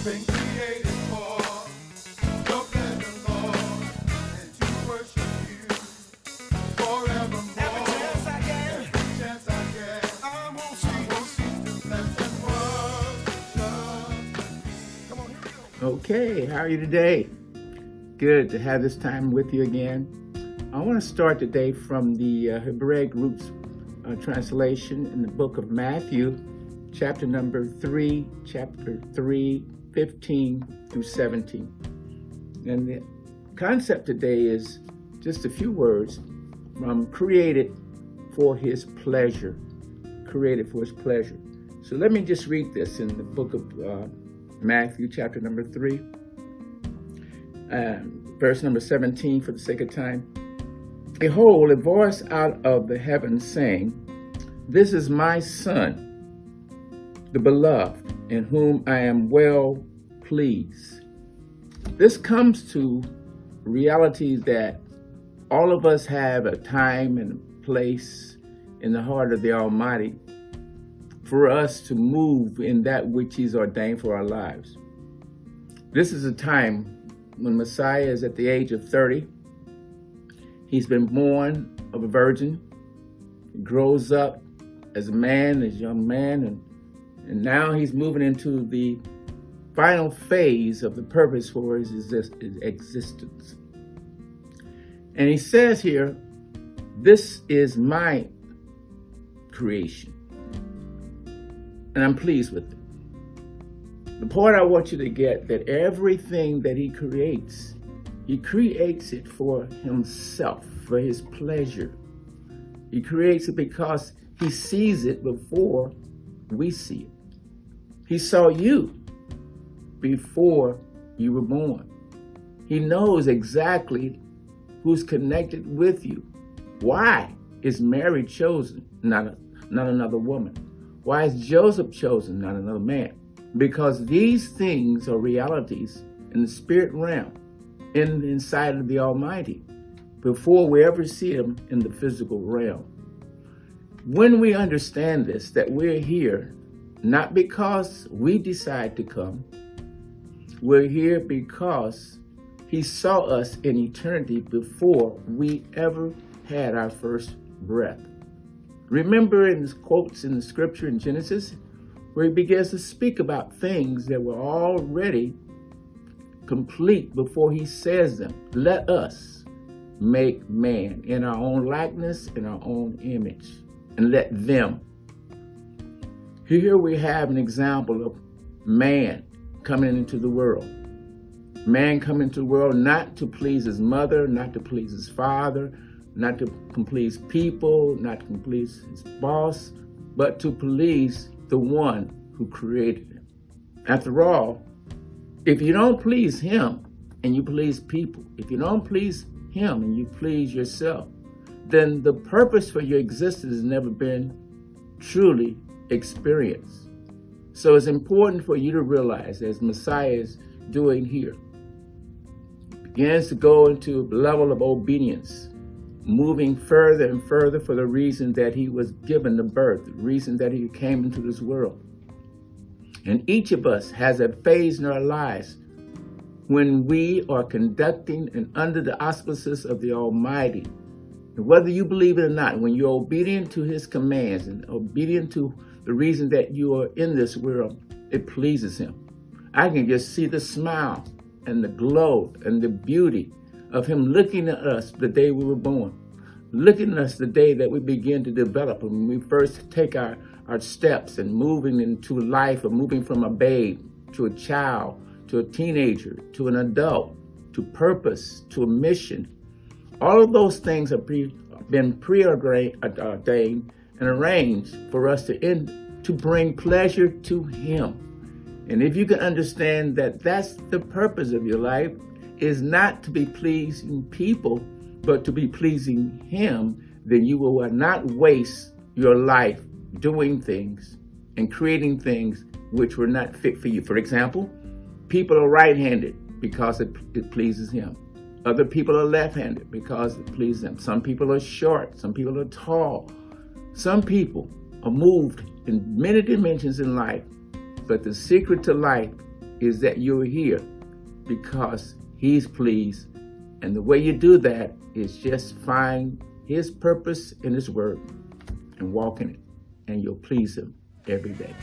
been created for your pleasure, Lord, and to worship you forevermore. Every chance I get, I won't cease to bless and worship. Come on, here we go. Okay, how are you today? Good to have this time with you again. I want to start today from the Hebraic Roots translation in the book of Matthew, chapter 3, 15 through 17. And the concept today is just a few words from created for his pleasure. Created for his pleasure. So let me just read this in the book of Matthew, chapter 3, verse 17 for the sake of time. Behold, a voice out of the heavens saying, "This is my Son, the beloved, in whom I am well pleased." This comes to reality that all of us have a time and a place in the heart of the Almighty for us to move in that which He's ordained for our lives. This is a time when Messiah is at the age of 30. He's been born of a virgin, grows up as a man, as a young man, and now he's moving into the final phase of the purpose for his existence. And he says here, "This is my creation, and I'm pleased with it." The point I want you to get, that everything that he creates it for himself, for his pleasure. He creates it because he sees it before we see it. He saw you before you were born. He knows exactly who's connected with you. Why is Mary chosen, not another woman? Why is Joseph chosen, not another man? Because these things are realities in the spirit realm, inside of the Almighty, before we ever see Him in the physical realm. When we understand this, that we're here not because we decide to come, we're here because He saw us in eternity before we ever had our first breath. Remember in the quotes in the scripture in Genesis, where He begins to speak about things that were already complete before He says them. Let us make man in our own likeness, in our own image, and let them. Here we have an example of man coming into the world. Man coming into the world not to please his mother, not to please his father, not to please people, not to please his boss, but to please the one who created him. After all, if you don't please Him and you please people, if you don't please Him and you please yourself, then the purpose for your existence has never been truly experienced. So it's important for you to realize, as Messiah is doing here, begins to go into a level of obedience, moving further and further for the reason that He was given the birth, the reason that He came into this world. And each of us has a phase in our lives when we are conducting and under the auspices of the Almighty. And whether you believe it or not, when you're obedient to His commands and obedient to the reason that you are in this world, it pleases Him. I can just see the smile and the glow and the beauty of Him looking at us the day we were born, looking at us the day that we begin to develop, when we first take our steps and moving into life, or moving from a babe to a child, to a teenager, to an adult, to purpose, to a mission. All of those things have been preordained and arranged for us to bring pleasure to Him. And if you can understand that that's the purpose of your life, is not to be pleasing people, but to be pleasing Him, then you will not waste your life doing things and creating things which were not fit for you. For example, people are right-handed because it pleases Him. Other people are left-handed because it pleases Him. Some people are short. Some people are tall. Some people are moved in many dimensions in life, but the secret to life is that you're here because He's pleased. And the way you do that is just find His purpose in His word and walk in it, and you'll please Him every day.